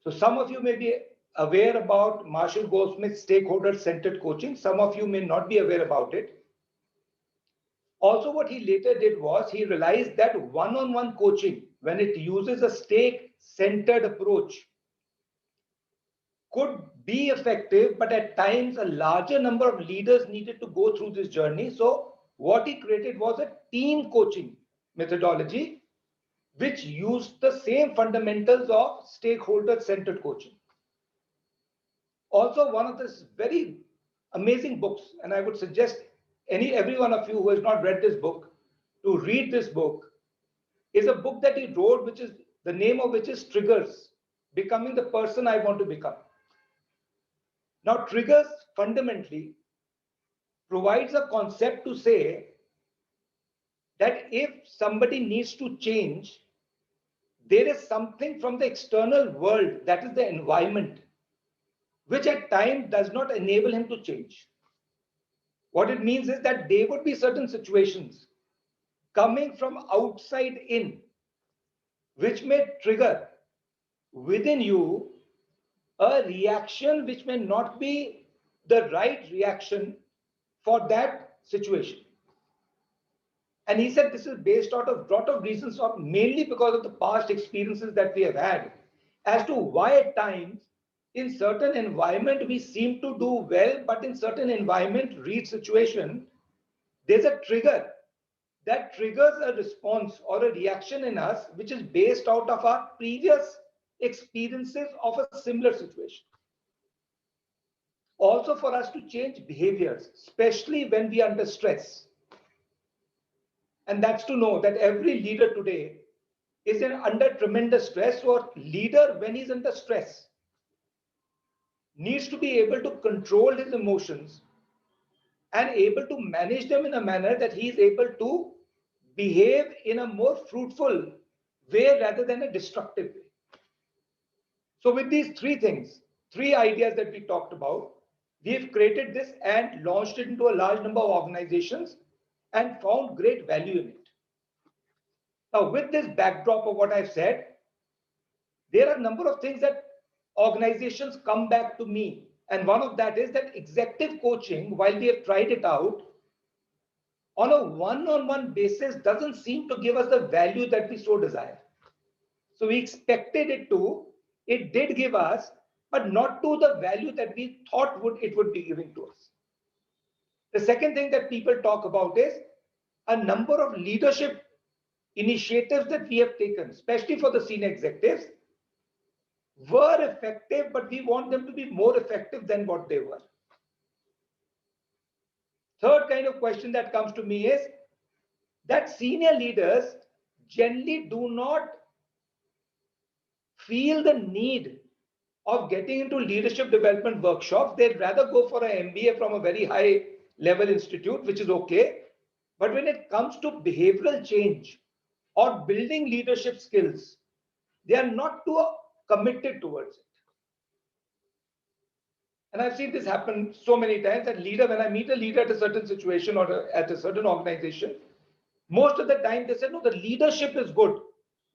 So some of you may be aware about Marshall Goldsmith's stakeholder-centered coaching. Some of you may not be aware about it. Also, what he later did was he realized that one-on-one coaching, when it uses a stake-centered approach, could be effective, but at times a larger number of leaders needed to go through this journey. So what he created was a team coaching methodology, which used the same fundamentals of stakeholder-centered coaching. Also, one of the very amazing books, and I would suggest every one of you who has not read this book to read this book, is a book that he wrote, which is the name of which is Triggers: Becoming the Person I Want to Become. Now, Triggers fundamentally provides a concept to say that if somebody needs to change, there is something from the external world, that is the environment, which at times does not enable him to change. What it means is that there would be certain situations coming from outside in, which may trigger within you a reaction which may not be the right reaction for that situation. And he said this is based out of a lot of reasons, of mainly because of the past experiences that we have had, as to why at times in certain environment we seem to do well, but in certain environment, read situation, there's a trigger that triggers a response or a reaction in us, which is based out of our previous experiences of a similar situation. Also, for us to change behaviors, especially when we are under stress. And that's to know that every leader today is under tremendous stress, or leader when he's under stress needs to be able to control his emotions and able to manage them in a manner that he is able to behave in a more fruitful way rather than a destructive way. So with these three things, three ideas that we talked about, we've created this and launched it into a large number of organizations and found great value in it. Now, with this backdrop of what I've said, there are a number of things that organizations come back to me. And one of that is that executive coaching, while we have tried it out, on a one-on-one basis doesn't seem to give us the value that we so desire. So we expected it to, it did give us, but not to the value that we thought it would be giving to us. The second thing that people talk about is a number of leadership initiatives that we have taken, especially for the senior executives, were effective, but we want them to be more effective than what they were. Third kind of question that comes to me is that senior leaders generally do not feel the need of getting into leadership development workshops. They'd rather go for an MBA from a very high level institute, which is okay. But when it comes to behavioral change or building leadership skills, they are not too committed towards it. And I've seen this happen so many times that when I meet a leader at a certain situation or at a certain organization, most of the time they say, no, the leadership is good.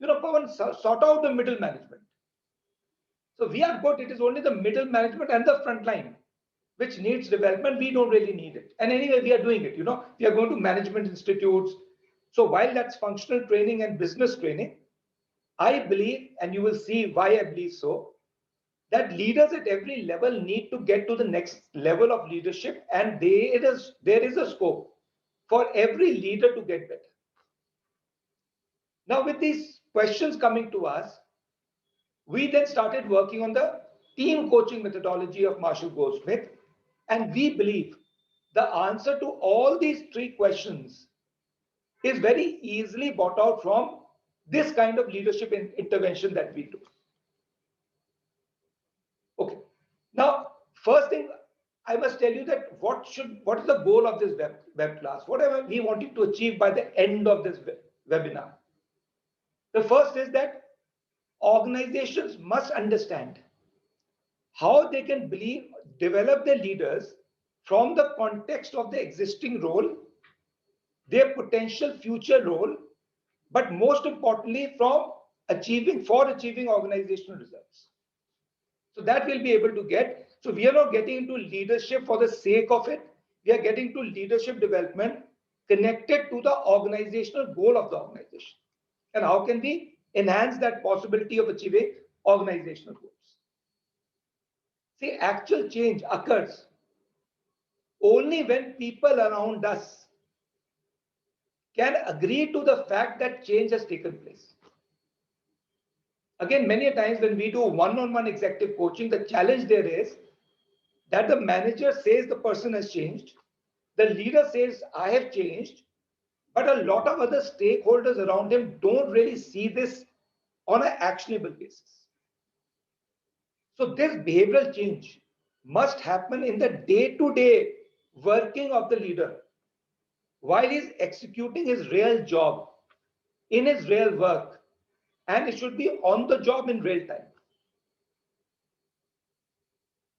Pawan, sort out the middle management. So we are good. It is only the middle management and the front line which needs development. We don't really need it. And anyway, we are doing it. We are going to management institutes. So while that's functional training and business training, I believe, and you will see why I believe so, that leaders at every level need to get to the next level of leadership, and there is a scope for every leader to get better. Now, with these questions coming to us, we then started working on the team coaching methodology of Marshall Goldsmith, and we believe the answer to all these three questions is very easily brought out from this kind of leadership intervention that we do. Okay. Now, first thing I must tell you that what is the goal of this web class? What are we wanting to achieve by the end of this webinar? The first is that organizations must understand how they can develop their leaders from the context of the existing role, their potential future role, but most importantly, for achieving organizational results. So that we'll be able to get. So we are not getting into leadership for the sake of it. We are getting to leadership development connected to the organizational goal of the organization. And how can we enhance that possibility of achieving organizational goals? See, actual change occurs only when people around us can agree to the fact that change has taken place. Again, many times when we do one-on-one executive coaching, the challenge there is that the manager says the person has changed, the leader says, I have changed, but a lot of other stakeholders around him don't really see this on an actionable basis. So this behavioral change must happen in the day-to-day working of the leader while he's executing his real job, in his real work, and it should be on the job in real time.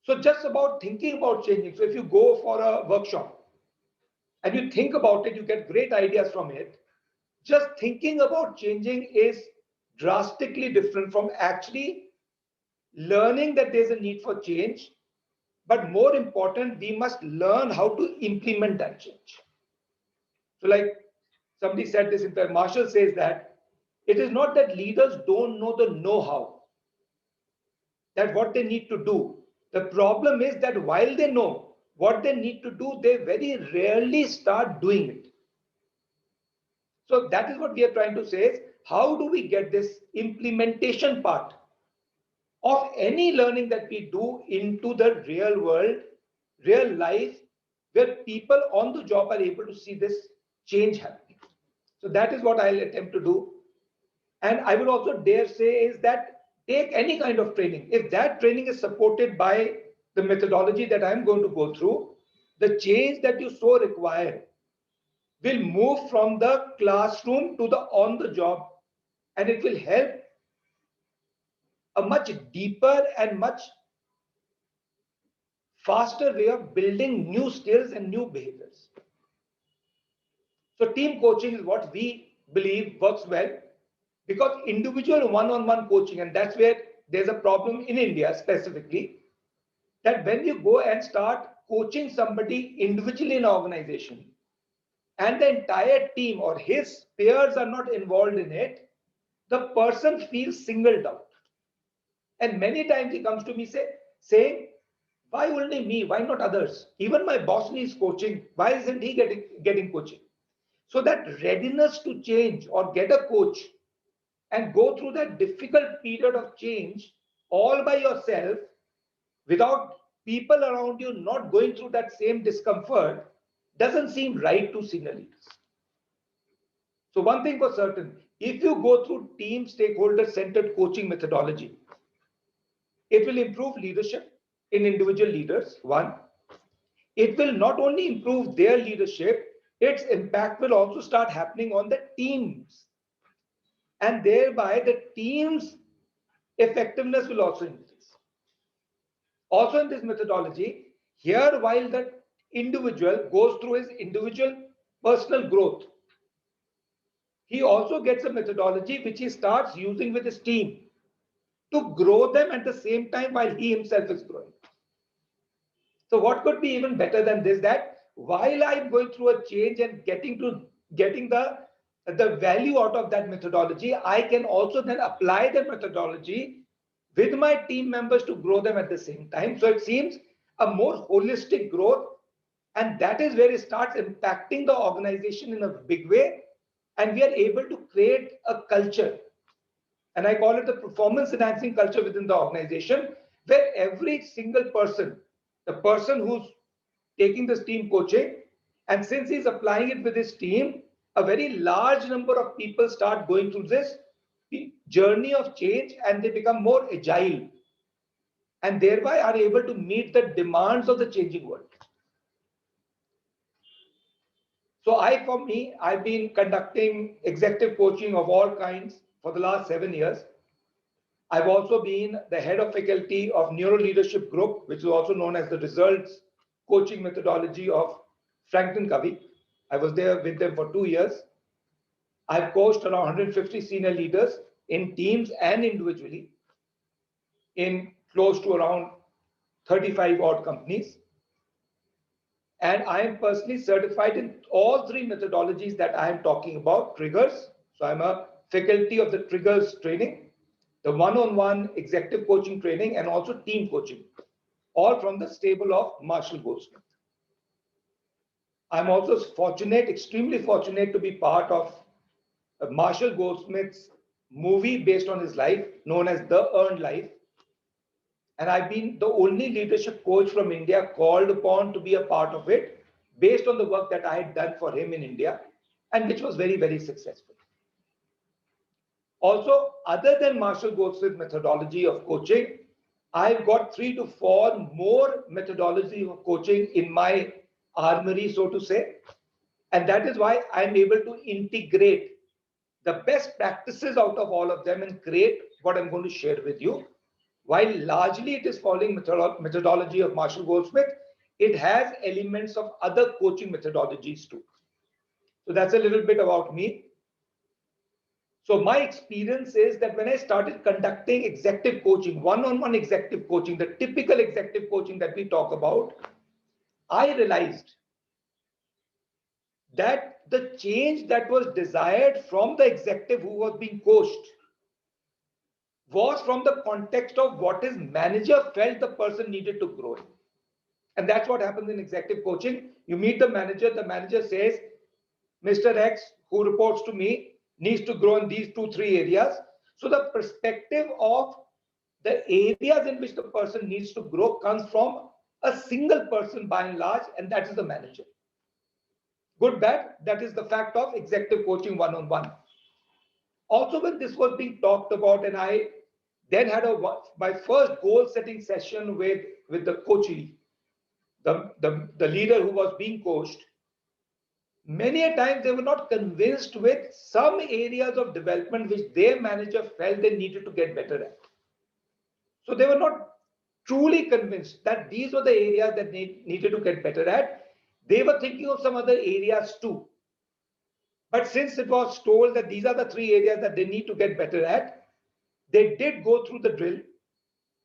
So just about thinking about changing. So if you go for a workshop and you think about it, you get great ideas from it. Just thinking about changing is drastically different from actually learning that there's a need for change. But more important, we must learn how to implement that change. So like somebody said this, in fact, Marshall says that it is not that leaders don't know the know-how, that what they need to do. The problem is that while they know what they need to do, they very rarely start doing it. So that is what we are trying to say is, how do we get this implementation part of any learning that we do into the real world, real life, where people on the job are able to see this change happening. So that is what I'll attempt to do. And I would also dare say is that take any kind of training. If that training is supported by the methodology that I'm going to go through, the change that you so require will move from the classroom to the on the job, and it will help a much deeper and much faster way of building new skills and new behaviors. So team coaching is what we believe works well, because individual one-on-one coaching, and that's where there's a problem in India specifically, that when you go and start coaching somebody individually in an organization and the entire team or his peers are not involved in it, the person feels singled out. And many times he comes to me saying, why only me? Why not others? Even my boss needs coaching. Why isn't he getting coaching? So that readiness to change or get a coach and go through that difficult period of change all by yourself without people around you not going through that same discomfort doesn't seem right to senior leaders. So one thing for certain, if you go through team stakeholder centered coaching methodology, it will improve leadership in individual leaders. One, it will not only improve their leadership, its impact will also start happening on the teams. And thereby the team's effectiveness will also increase. Also in this methodology, here while the individual goes through his individual personal growth, he also gets a methodology which he starts using with his team to grow them at the same time while he himself is growing. So what could be even better than this, that while I'm going through a change and getting the value out of that methodology, I can also then apply the methodology with my team members to grow them at the same time. So it seems a more holistic growth, and that is where it starts impacting the organization in a big way, and we are able to create a culture, and I call it the performance enhancing culture within the organization, where every single person, the person who's taking this team coaching, and since he's applying it with his team, a very large number of people start going through this journey of change, and they become more agile and thereby are able to meet the demands of the changing world. So for me, I've been conducting executive coaching of all kinds for the last 7 years. I've also been the head of faculty of Neuro Leadership Group, which is also known as the results coaching methodology of Franklin Covey. I was there with them for 2 years. I've coached around 150 senior leaders in teams and individually in close to around 35 odd companies. And I am personally certified in all three methodologies that I am talking about, triggers. So I'm a faculty of the triggers training, the one-on-one executive coaching training, and also team coaching, all from the stable of Marshall Goldsmith. I'm also fortunate, extremely fortunate, to be part of Marshall Goldsmith's movie based on his life, known as The Earned Life. And I've been the only leadership coach from India called upon to be a part of it, based on the work that I had done for him in India, and which was very, very successful. Also, other than Marshall Goldsmith's methodology of coaching, I've got 3 to 4 more methodologies of coaching in my armory, so to say. And that is why I'm able to integrate the best practices out of all of them and create what I'm going to share with you. While largely it is following methodology of Marshall Goldsmith, it has elements of other coaching methodologies too. So that's a little bit about me. So my experience is that when I started conducting executive coaching, one-on-one executive coaching, the typical executive coaching that we talk about, I realized that the change that was desired from the executive who was being coached was from the context of what his manager felt the person needed to grow in. And that's what happens in executive coaching. You meet the manager says, Mr. X, who reports to me, needs to grow in these 2-3 areas. So the perspective of the areas in which the person needs to grow comes from a single person by and large, and that is the manager. Good, bad, that is the fact of executive coaching one-on-one. Also, when this was being talked about, and I then had my first goal setting session with the coachee, the leader who was being coached, many a times they were not convinced with some areas of development which their manager felt they needed to get better at. So they were not truly convinced that these were the areas that they needed to get better at. They were thinking of some other areas too. But since it was told that these are the 3 areas that they need to get better at, they did go through the drill,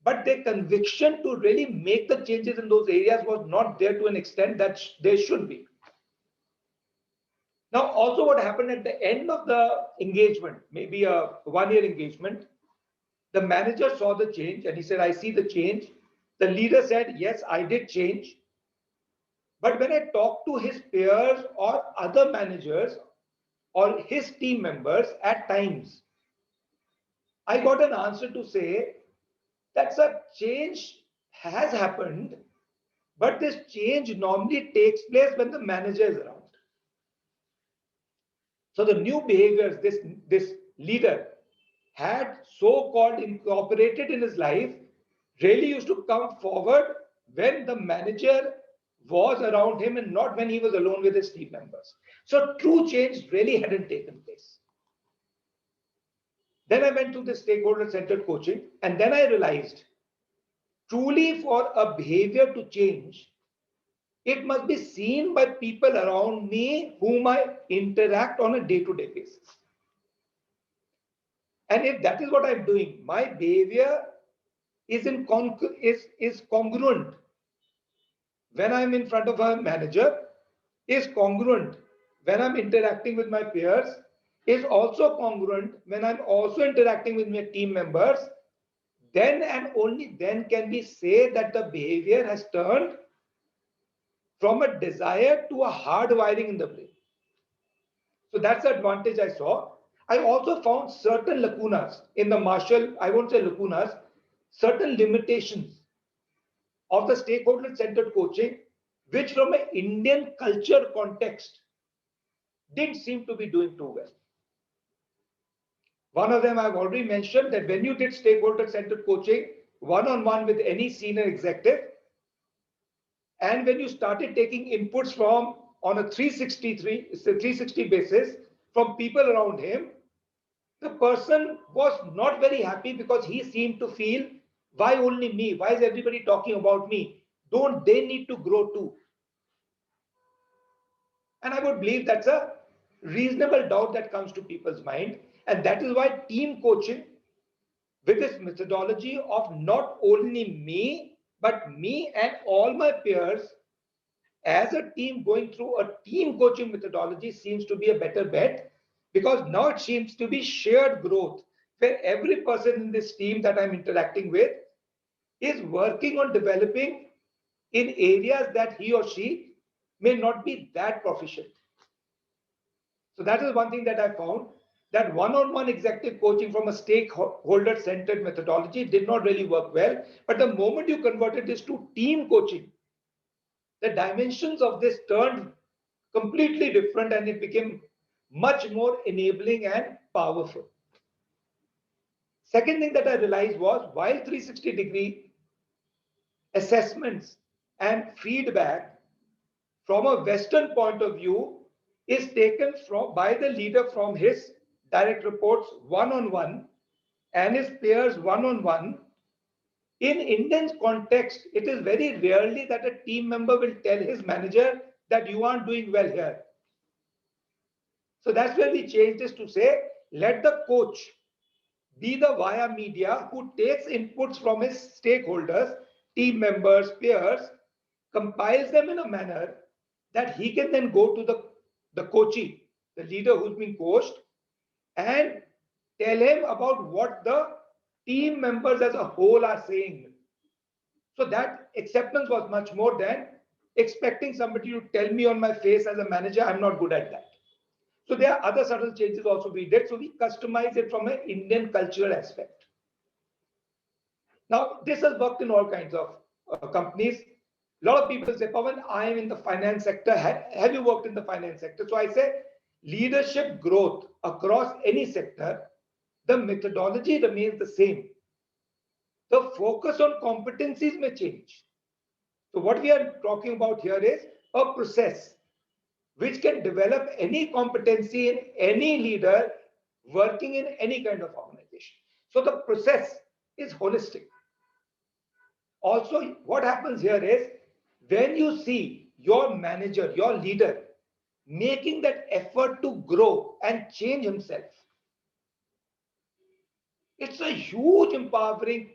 but their conviction to really make the changes in those areas was not there to an extent that they should be. Now, also what happened at the end of the engagement, maybe a 1-year engagement, the manager saw the change and he said, I see the change. The leader said, yes, I did change. But when I talked to his peers or other managers or his team members, at times, I got an answer to say that a change has happened, but this change normally takes place when the manager is around. So the new behaviors this leader had so-called incorporated in his life really used to come forward when the manager was around him and not when he was alone with his team members. So true change really hadn't taken place. Then I went to the stakeholder-centered coaching, and then I realized truly for a behavior to change, it must be seen by people around me whom I interact on a day-to-day basis. And if that is what I'm doing, my behavior is congruent when I'm in front of a manager, is congruent when I'm interacting with my peers, is also congruent when I'm also interacting with my team members, then and only then can we say that the behavior has turned from a desire to a hard wiring in the brain. So that's the advantage I saw. I also found certain lacunas in the Marshall, I won't say lacunas, certain limitations of the stakeholder-centered coaching, which from an Indian culture context didn't seem to be doing too well. One of them I've already mentioned, that when you did stakeholder-centered coaching one-on-one with any senior executive, and when you started taking inputs from on a 360 basis from people around him, the person was not very happy because he seemed to feel, why only me? Why is everybody talking about me? Don't they need to grow too? And I would believe that's a reasonable doubt that comes to people's mind. And that is why team coaching with this methodology of not only me, but me and all my peers as a team going through a team coaching methodology seems to be a better bet, because now it seems to be shared growth where every person in this team that I'm interacting with is working on developing in areas that he or she may not be that proficient. So that is one thing that I found, that one-on-one executive coaching from a stakeholder-centered methodology did not really work well. But the moment you converted this to team coaching, the dimensions of this turned completely different and it became much more enabling and powerful. Second thing that I realized was, while 360-degree assessments and feedback from a Western point of view is taken by the leader from his direct reports one-on-one and his peers one-on-one, in Indian context, it is very rarely that a team member will tell his manager that you aren't doing well here. So that's where we changed this to say, let the coach be the via media who takes inputs from his stakeholders, team members, peers, compiles them in a manner that he can then go to the coachee, the leader who's been coached, and tell him about what the team members as a whole are saying. So that acceptance was much more than expecting somebody to tell me on my face as a manager, I'm not good at that. So there are other subtle changes also we did. So we customize it from an Indian cultural aspect. Now, this has worked in all kinds of companies. A lot of people say, Pawan, I am in the finance sector. Have you worked in the finance sector? So I say, leadership growth across any sector, the methodology remains the same. The focus on competencies may change. So what we are talking about here is a process which can develop any competency in any leader working in any kind of organization. So the process is holistic. Also, what happens here is, when you see your manager, your leader, making that effort to grow and change himself, it's a huge empowering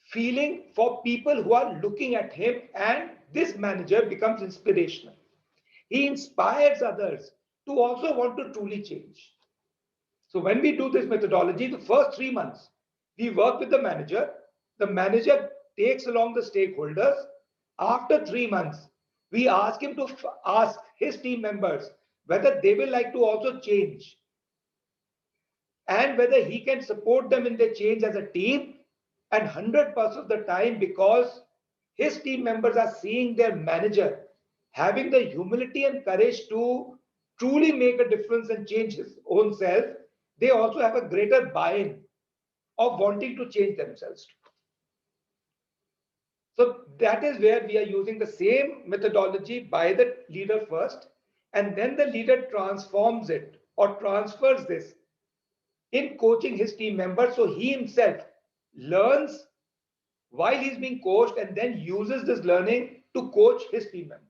feeling for people who are looking at him, and this manager becomes inspirational. He inspires others to also want to truly change. So when we do this methodology, the first 3 months, we work with the manager. The manager takes along the stakeholders. After 3 months, we ask him to ask his team members whether they will like to also change and whether he can support them in their change as a team. And 100% of the time, because his team members are seeing their manager having the humility and courage to truly make a difference and change his own self, they also have a greater buy-in of wanting to change themselves. So that is where we are using the same methodology by the leader first, and then the leader transforms it or transfers this in coaching his team members. So he himself learns while he's being coached and then uses this learning to coach his team members.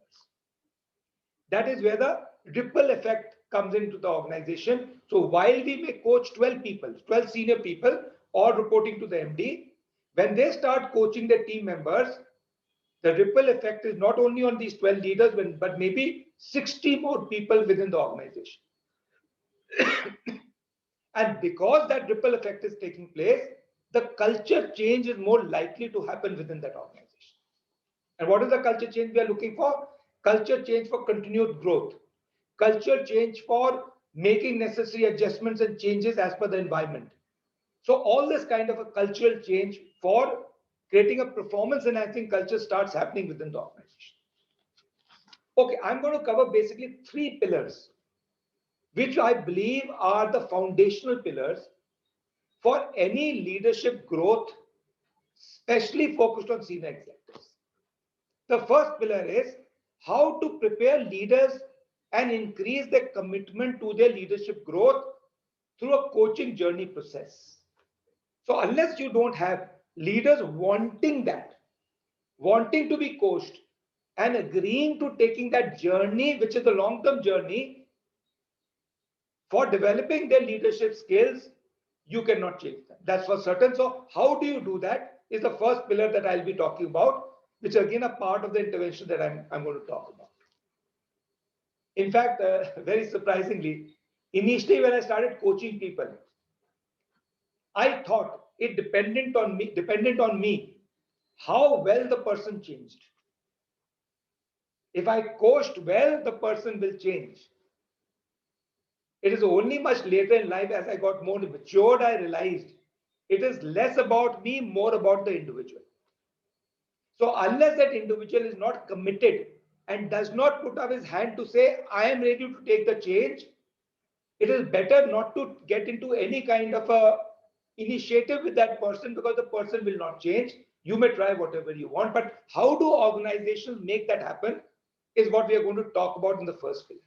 That is where the ripple effect comes into the organization. So while we may coach 12 people, 12 senior people, all reporting to the MD, when they start coaching their team members, the ripple effect is not only on these 12 leaders, but maybe 60 more people within the organization. And because that ripple effect is taking place, the culture change is more likely to happen within that organization. And what is the culture change we are looking for? Culture change for continued growth. Culture change for making necessary adjustments and changes as per the environment. So all this kind of a cultural change for creating a performance enhancing culture starts happening within the organization. Okay, I'm going to cover basically 3 pillars, which I believe are the foundational pillars for any leadership growth, especially focused on senior executives. The first pillar is how to prepare leaders and increase their commitment to their leadership growth through a coaching journey process. So unless you don't have leaders wanting that, wanting to be coached and agreeing to taking that journey, which is a long-term journey for developing their leadership skills, you cannot change them. That's for certain. So how do you do that is the first pillar that I'll be talking about, which is again a part of the intervention that I'm going to talk about. In fact, very surprisingly, initially when I started coaching people, I thought it dependent on me, how well the person changed. If I coached well, the person will change. It is only much later in life, as I got more matured, I realized it is less about me, more about the individual. So unless that individual is not committed and does not put up his hand to say, I am ready to take the change, it is better not to get into any kind of a initiative with that person, because the person will not change. You may try whatever you want, but how do organizations make that happen is what we are going to talk about in the first pillar.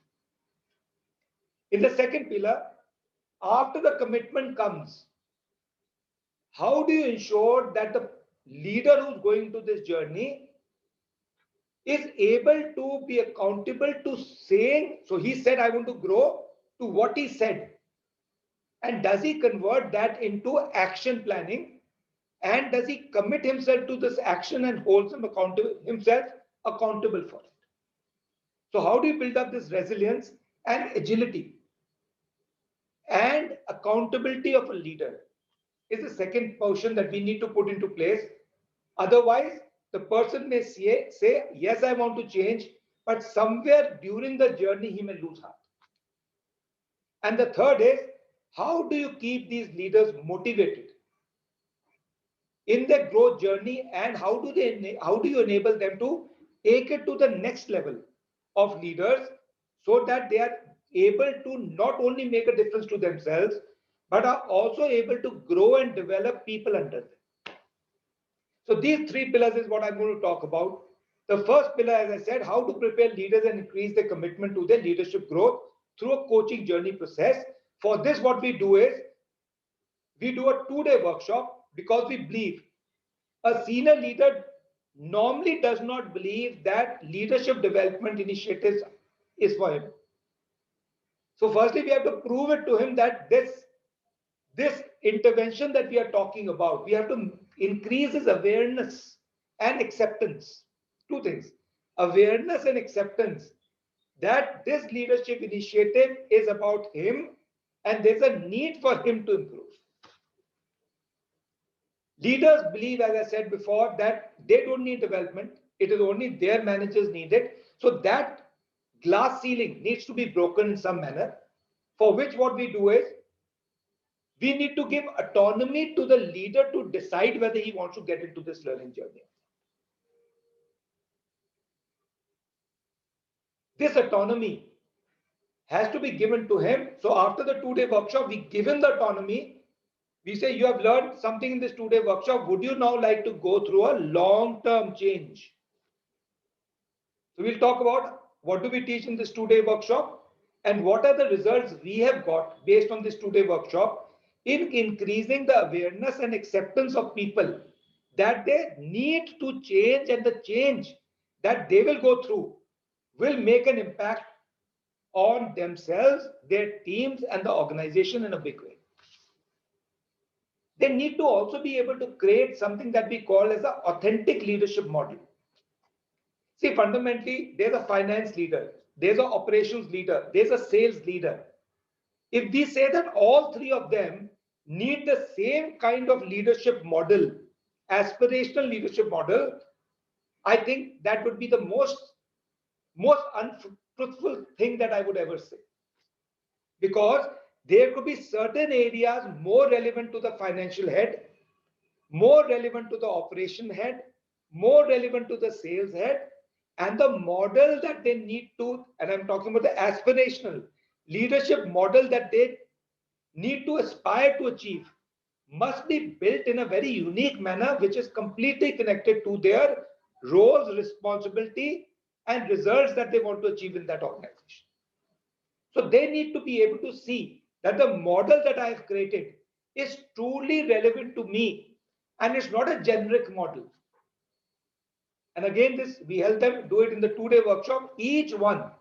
In the second pillar, after the commitment comes, how do you ensure that the leader who's going to this journey is able to be accountable to saying, so he said, I want to grow, to what he said. And does he convert that into action planning? And does he commit himself to this action and holds himself accountable for it? So how do you build up this resilience and agility? And accountability of a leader is the second portion that we need to put into place. Otherwise, the person may say, yes, I want to change, but somewhere during the journey, he may lose heart. And the third is, how do you keep these leaders motivated in their growth journey, and how do you enable them to take it to the next level of leaders so that they are able to not only make a difference to themselves, but are also able to grow and develop people under them. So these three pillars is what I'm going to talk about. The first pillar, as I said, how to prepare leaders and increase their commitment to their leadership growth through a coaching journey process. For this, what we do is we do a 2-day workshop, because we believe a senior leader normally does not believe that leadership development initiatives is for him. So firstly, we have to prove it to him that this intervention that we are talking about, we have to increase his awareness and acceptance. Two things: awareness and acceptance that this leadership initiative is about him and there's a need for him to improve. Leaders believe, as I said before, that they don't need development. It is only their managers need it. So that glass ceiling needs to be broken in some manner, for which what we do is we need to give autonomy to the leader to decide whether he wants to get into this learning journey. This autonomy has to be given to him. So after the 2-day workshop, we give him the autonomy. We say, you have learned something in this 2-day workshop. Would you now like to go through a long-term change? So we'll talk about what do we teach in this 2-day workshop and what are the results we have got based on this 2-day workshop in increasing the awareness and acceptance of people that they need to change, and the change that they will go through will make an impact on themselves, their teams, and the organization in a big way. They need to also be able to create something that we call as an authentic leadership model. See, fundamentally, there's a finance leader, there's an operations leader, there's a sales leader. If we say that all three of them need the same kind of leadership model, aspirational leadership model, I think that would be the most untruthful thing that I would ever say. Because there could be certain areas more relevant to the financial head, more relevant to the operation head, more relevant to the sales head, and the model that they need to, and I'm talking about the aspirational leadership model that they need to aspire to achieve, must be built in a very unique manner, which is completely connected to their roles, responsibility, and results that they want to achieve in that organization. So they need to be able to see that the model that I have created is truly relevant to me, and it's not a generic model. And again, this we help them do it in the 2-day workshop. Each one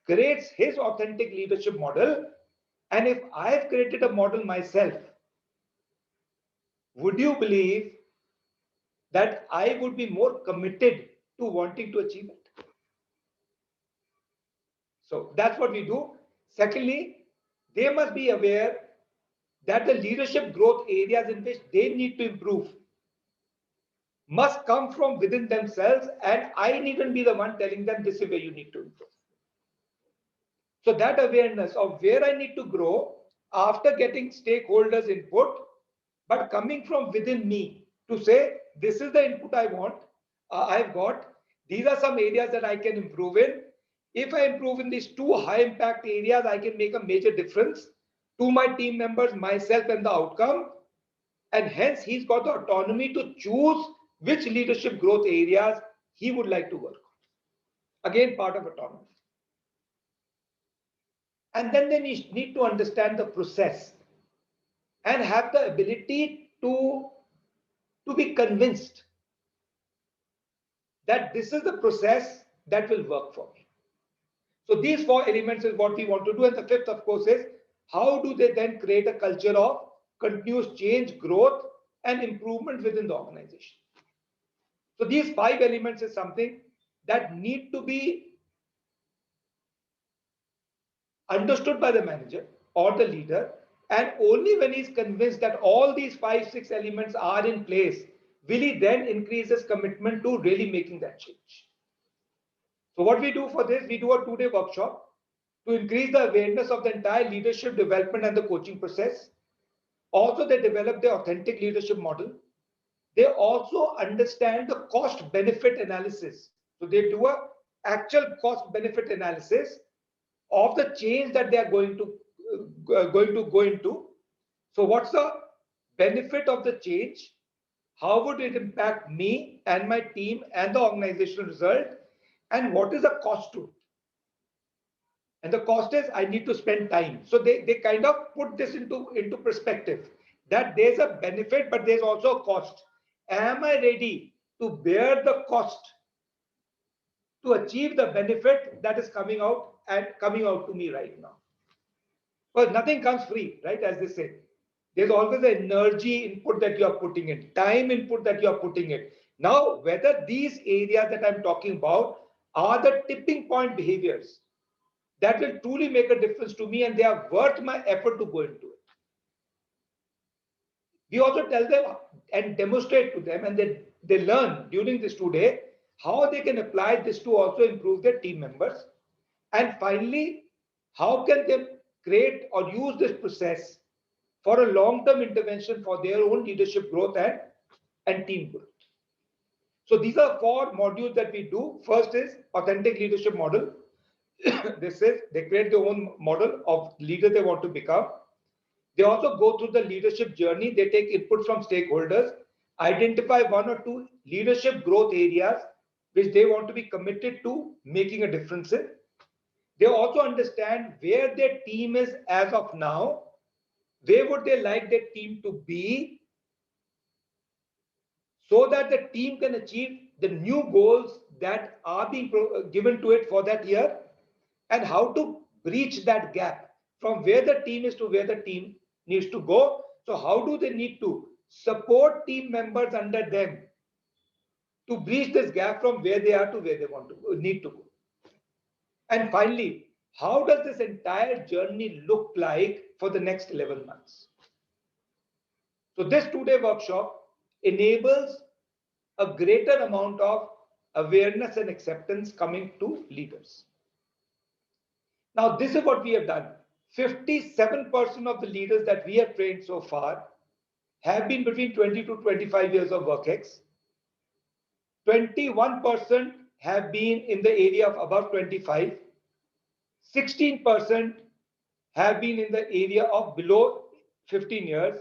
creates his authentic leadership model. And if I have created a model myself, would you believe that I would be more committed to wanting to achieve it? So that's what we do. Secondly, they must be aware that the leadership growth areas in which they need to improve must come from within themselves, and I needn't be the one telling them this is where you need to improve. So that awareness of where I need to grow after getting stakeholders' input, but coming from within me to say, this is the input I want, I've got, these are some areas that I can improve in. If I improve in these two high impact areas, I can make a major difference to my team members, myself, and the outcome. And hence, he's got the autonomy to choose which leadership growth areas he would like to work on. Again, part of autonomy. And then they need to understand the process and have the ability to be convinced that this is the process that will work for me. So these four elements is what we want to do. And the fifth, of course, is how do they then create a culture of continuous change, growth, and improvement within the organization. So these five elements is something that need to be understood by the manager or the leader, and only when he's convinced that all these 5-6 elements are in place will he then increase his commitment to really making that change. So what we do for this, we do a 2-day workshop to increase the awareness of the entire leadership development and the coaching process. Also, they develop the authentic leadership model. They also understand the cost benefit analysis. So they do a actual cost benefit analysis of the change that they are going to go into. So what's the benefit of the change? How would it impact me and my team and the organizational result? And what is the cost to it? And the cost is I need to spend time. So they kind of put this into perspective that there's a benefit, but there's also a cost. Am I ready to bear the cost to achieve the benefit that is coming out to me right now? Because nothing comes free, right? As they say, there's always an energy input that you are putting in, time input that you are putting in. Now, whether these areas that I'm talking about are the tipping point behaviors that will truly make a difference to me and they are worth my effort to go into it. We also tell them and demonstrate to them, and they learn during this 2 day how they can apply this to also improve their team members. And finally, how can they create or use this process for a long-term intervention for their own leadership growth and team growth. So these are 4 modules that we do. First is authentic leadership model. This is they create their own model of leader they want to become. They also go through the leadership journey. They take input from stakeholders, identify 1 or 2 leadership growth areas which they want to be committed to making a difference in. They also understand where their team is as of now, where would they like their team to be, so that the team can achieve the new goals that are being given to it for that year, and how to breach that gap from where the team is to where the team needs to go. So how do they need to support team members under them to breach this gap from where they are to where they need to go? And finally, how does this entire journey look like for the next 11 months? So this 2-day workshop enables a greater amount of awareness and acceptance coming to leaders. Now, this is what we have done. 57% of the leaders that we have trained so far have been between 20 to 25 years of WorkX. 21% have been in the area of above 25. 16% have been in the area of below 15 years,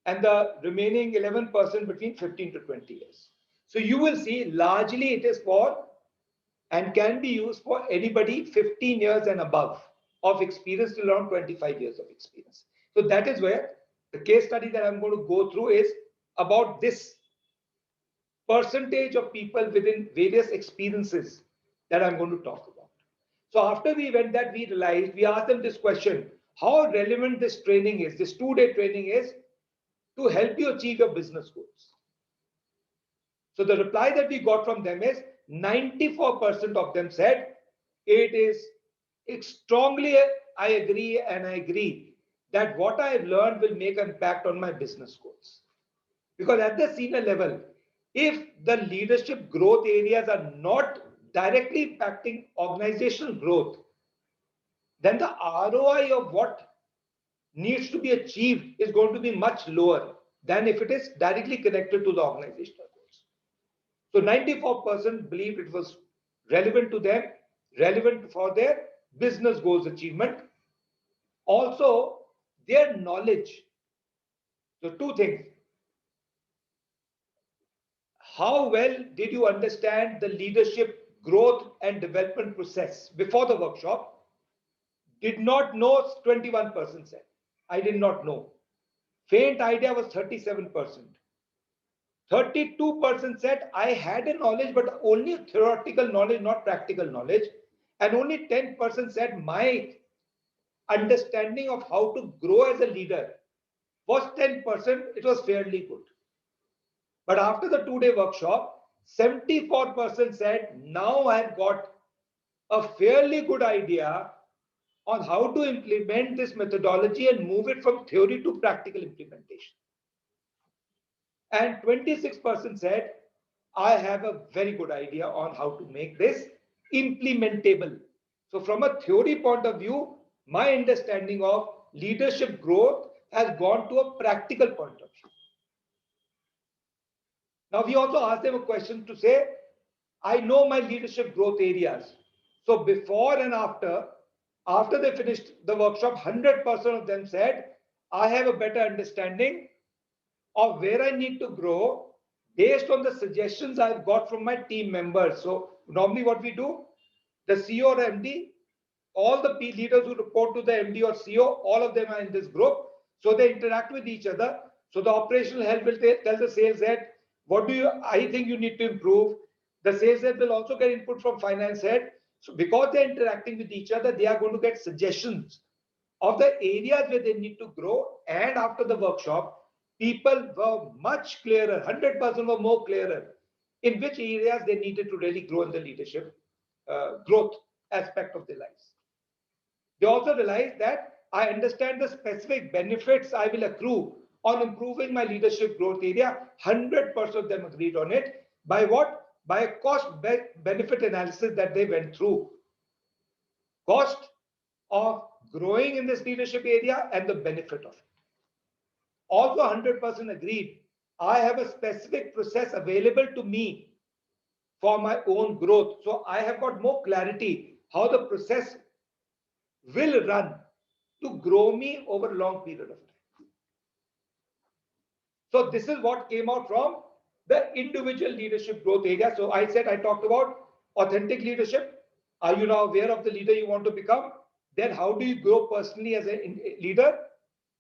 and the remaining 11% between 15 to 20 years. So you will see largely it is for and can be used for anybody 15 years and above of experience to around 25 years of experience. So that is where the case study that I'm going to go through is about this percentage of people within various experiences that I'm going to talk about. So after we went that, we realized, we asked them this question, how relevant this training is, this 2-day training is to help you achieve your business goals? So the reply that we got from them is 94% of them said it is strongly, I agree and I agree that what I have learned will make an impact on my business goals. Because at the senior level, if the leadership growth areas are not directly impacting organizational growth, then the ROI of what needs to be achieved is going to be much lower than if it is directly connected to the organizational goals. So 94% believed it was relevant to them, relevant for their business goals achievement. Also, their knowledge. So two things. How well did you understand the leadership growth and development process before the workshop? Did not know, 21% said. I did not know. Faint idea was 37%. 32% said I had a knowledge, but only theoretical knowledge, not practical knowledge. And only 10% said my understanding of how to grow as a leader was 10%. It was fairly good. But after the 2-day workshop, 74% said, now I've got a fairly good idea on how to implement this methodology and move it from theory to practical implementation. And 26% said, I have a very good idea on how to make this implementable. So from a theory point of view, my understanding of leadership growth has gone to a practical point of view. Now we also asked them a question to say, I know my leadership growth areas. So before and after they finished the workshop, 100% of them said, I have a better understanding of where I need to grow based on the suggestions I've got from my team members. So normally what we do, the CEO or MD, all the leaders who report to the MD or CEO, all of them are in this group. So they interact with each other. So the operational head will tell the sales head, what do I think you need to improve? The sales head will also get input from finance head. So because they're interacting with each other, they are going to get suggestions of the areas where they need to grow. And after the workshop, people were much clearer, 100% were more clearer in which areas they needed to really grow in the leadership growth aspect of their lives. They also realized that I understand the specific benefits I will accrue on improving my leadership growth area. 100% of them agreed on it. By what? By a cost benefit analysis that they went through. Cost of growing in this leadership area and the benefit of it. Also 100% agreed, I have a specific process available to me for my own growth. So I have got more clarity how the process will run to grow me over a long period of time. So this is what came out from the individual leadership growth area. So I talked about authentic leadership. Are you now aware of the leader you want to become? Then how do you grow personally as a leader?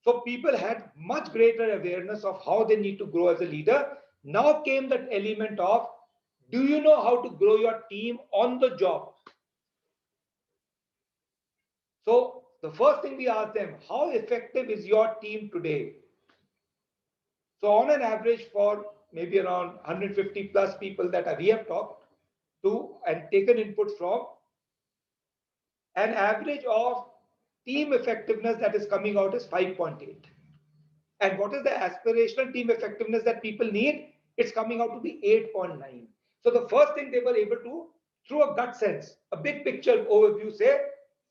So people had much greater awareness of how they need to grow as a leader. Now came that element of, do you know how to grow your team on the job? So the first thing we asked them, how effective is your team today? So on an average for maybe around 150 plus people that we have talked to and taken inputs from, an average of team effectiveness that is coming out is 5.8. And what is the aspirational team effectiveness that people need? It's coming out to be 8.9. So the first thing they were able to, through a gut sense, a big picture overview, say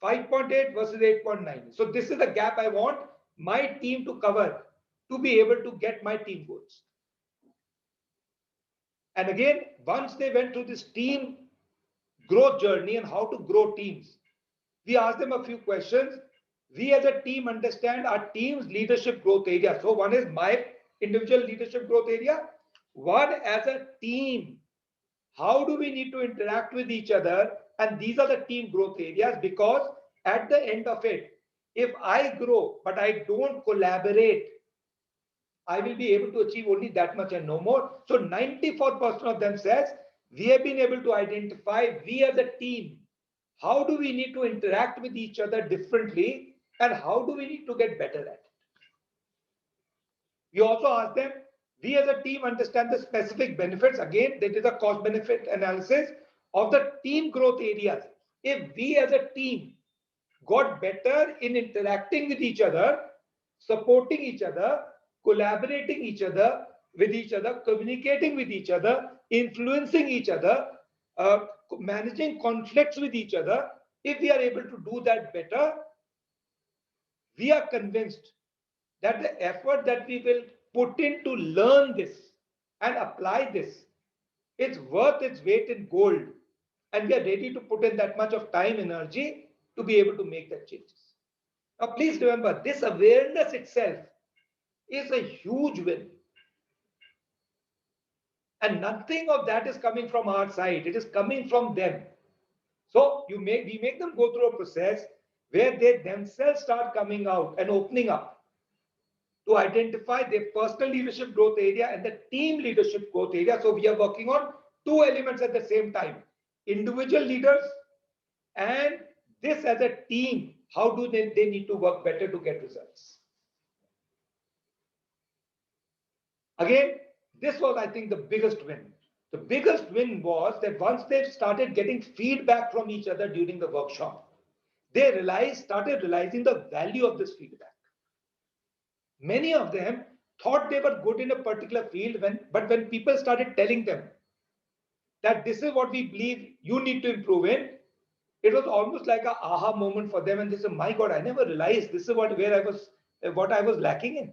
5.8 versus 8.9. So this is the gap I want my team to cover to be able to get my team goals. And again, once they went through this team growth journey and how to grow teams, we asked them a few questions. We as a team understand our team's leadership growth area. So one is my individual leadership growth area. One as a team, how do we need to interact with each other? And these are the team growth areas, because at the end of it, if I grow, but I don't collaborate, I will be able to achieve only that much and no more. So 94% of them says, we have been able to identify, we as a team, how do we need to interact with each other differently, and how do we need to get better at it? We also ask them, we as a team understand the specific benefits. Again, that is a cost benefit analysis of the team growth areas. If we as a team got better in interacting with each other, supporting each other, collaborating with each other, communicating with each other, influencing each other, managing conflicts with each other, if we are able to do that better, we are convinced that the effort that we will put in to learn this and apply this is worth its weight in gold. And we are ready to put in that much of time, energy to be able to make that changes. Now, please remember, this awareness itself is a huge win. And nothing of that is coming from our side. It is coming from them. So we make them go through a process where they themselves start coming out and opening up to identify their personal leadership growth area and the team leadership growth area. So we are working on two elements at the same time: individual leaders and this as a team. How do they need to work better to get results? Again, this was, I think, the biggest win. The biggest win was that once they started getting feedback from each other during the workshop, they started realizing the value of this feedback. Many of them thought they were good in a particular field, but when people started telling them that this is what we believe you need to improve in, it was almost like an aha moment for them. And they said, my God, I never realized this is what I was lacking in.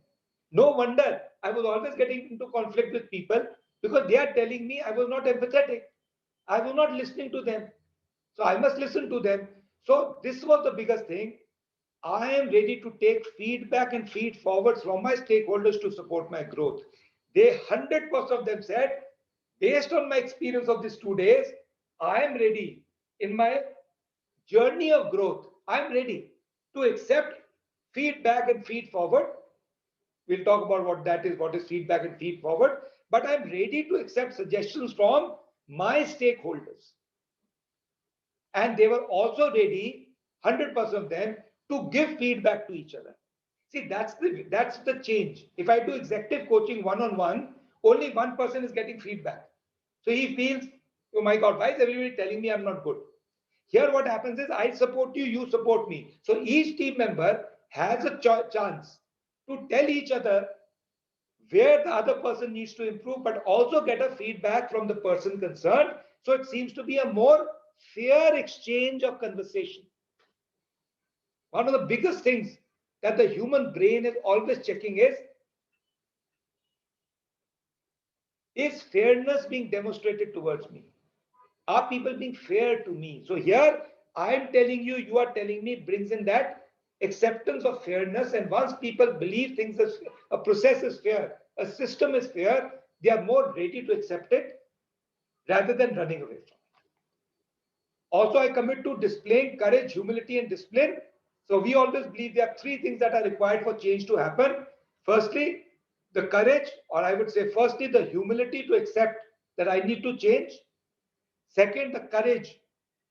No wonder I was always getting into conflict with people because they are telling me I was not empathetic. I was not listening to them. So I must listen to them. So this was the biggest thing. I am ready to take feedback and feed forwards from my stakeholders to support my growth. They 100% of them said, based on my experience of these 2 days, I am ready in my journey of growth. I'm ready to accept feedback and feed forward. We'll talk about what is feedback and feed forward. But I'm ready to accept suggestions from my stakeholders. And they were also ready, 100% of them, to give feedback to each other. See, that's the change. If I do executive coaching one-on-one, only one person is getting feedback. So he feels, oh my God, why is everybody telling me I'm not good? Here what happens is I support you, you support me. So each team member has a chance to tell each other where the other person needs to improve, but also get a feedback from the person concerned. So it seems to be a more fair exchange of conversation. One of the biggest things that the human brain is always checking is fairness being demonstrated towards me? Are people being fair to me? So here I am telling you, you are telling me, brings in that acceptance of fairness. And once people believe things as a process is fair, a system is fair, they are more ready to accept it rather than running away from it. Also, I commit to displaying courage, humility, and discipline. So we always believe there are three things that are required for change to happen. Firstly, the courage, or I would say, firstly, the humility to accept that I need to change. Second, the courage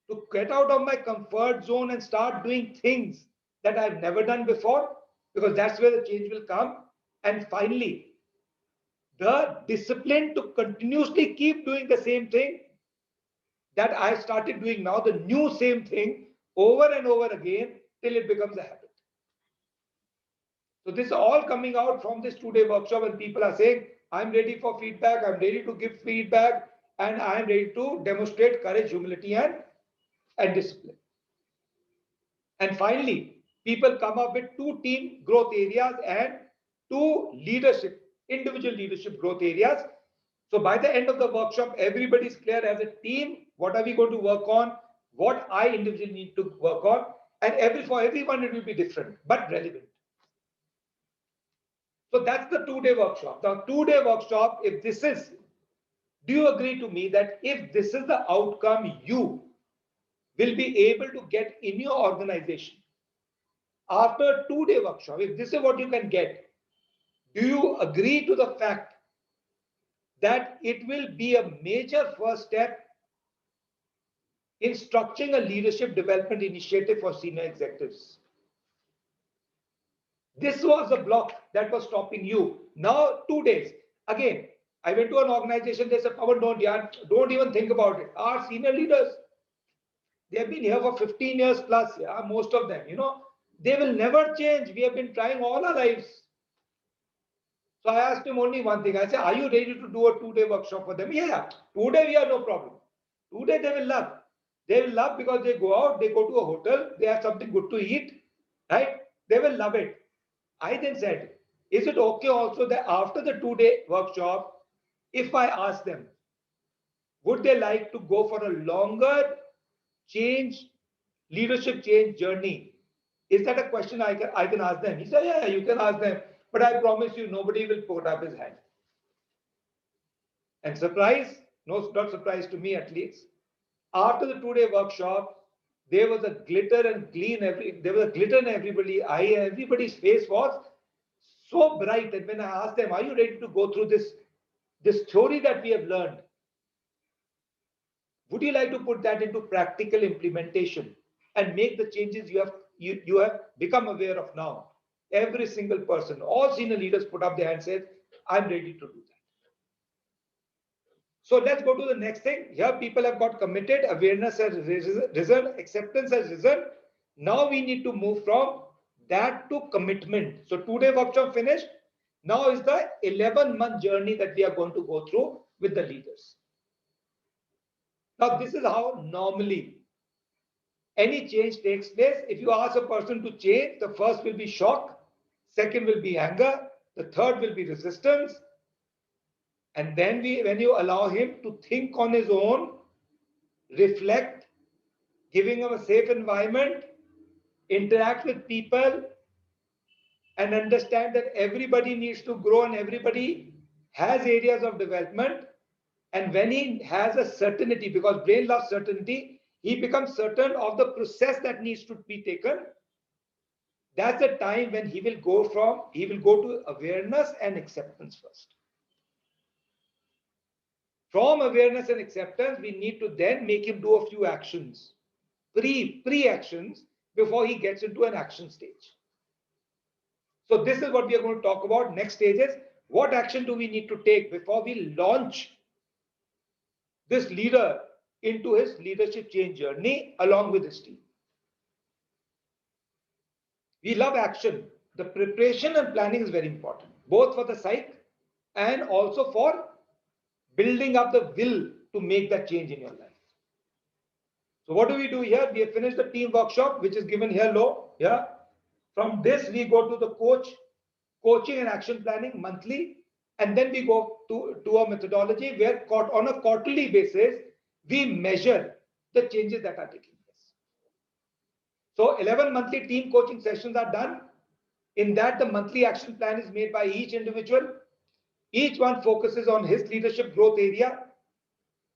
to get out of my comfort zone and start doing things that I've never done before, because that's where the change will come. And finally, the discipline to continuously keep doing the same thing that I started doing now, the new same thing over and over again till it becomes a habit. So this is all coming out from this 2-day workshop, and people are saying, I'm ready for feedback, I'm ready to give feedback, and I'm ready to demonstrate courage, humility, and discipline. And finally, people come up with 2 team growth areas and 2 individual leadership growth areas. So by the end of the workshop, everybody is clear as a team, what are we going to work on, what I individually need to work on, and for everyone it will be different, but relevant. So that's the 2-day workshop. The 2-day workshop, do you agree to me that if this is the outcome you will be able to get in your organization after a 2-day workshop, if this is what you can get, do you agree to the fact that it will be a major first step in structuring a leadership development initiative for senior executives? This was the block that was stopping you. Now, 2 days. Again, I went to an organization, they said, Pawan, don't even think about it. Our senior leaders, they have been here for 15 years plus, yeah, most of them, they will never change. We have been trying all our lives. So I asked him only one thing. I said, are you ready to do a 2-day workshop for them? Yeah, 2 day we are no problem. 2 day they will love. They will love because they go out, they go to a hotel, they have something good to eat, right? They will love it. I then said, is it okay also that after the 2-day workshop, if I ask them, would they like to go for a longer change, leadership change journey? Is that a question I can ask them? He said, yeah, you can ask them. But I promise you, nobody will put up his hand. And surprise, no, not surprise to me at least, after the 2-day workshop, there was a glitter and gleam. There was a glitter in everybody's eye. Everybody's face was so bright. And when I asked them, "Are you ready to go through this theory that we have learned? Would you like to put that into practical implementation and make the changes you have become aware of now?" Every single person, all senior leaders put up their hand and said, "I'm ready to do that." So let's go to the next thing. Here people have got committed, awareness has risen, acceptance has risen. Now we need to move from that to commitment. So 2-day workshop finished. Now is the 11-month journey that we are going to go through with the leaders. Now this is how normally any change takes place. If you ask a person to change, the first will be shock, second will be anger, the third will be resistance, and then when you allow him to think on his own, reflect, giving him a safe environment, interact with people, and understand that everybody needs to grow and everybody has areas of development. And when he has a certainty, because brain loves certainty, he becomes certain of the process that needs to be taken. That's the time when he will go to awareness and acceptance first. From awareness and acceptance, we need to then make him do a few actions, pre-actions, before he gets into an action stage. So this is what we are going to talk about. Next stage is, what action do we need to take before we launch this leader into his leadership change journey along with his team? We love action. The preparation and planning is very important, both for the psyche and also for building up the will to make that change in your life. So what do we do here? We have finished the team workshop, which is given here low. Yeah. From this, we go to the coaching and action planning monthly. And then we go to a methodology where on a quarterly basis, we measure the changes that are taking place. So 11 monthly team coaching sessions are done. In that, the monthly action plan is made by each individual. Each one focuses on his leadership growth area.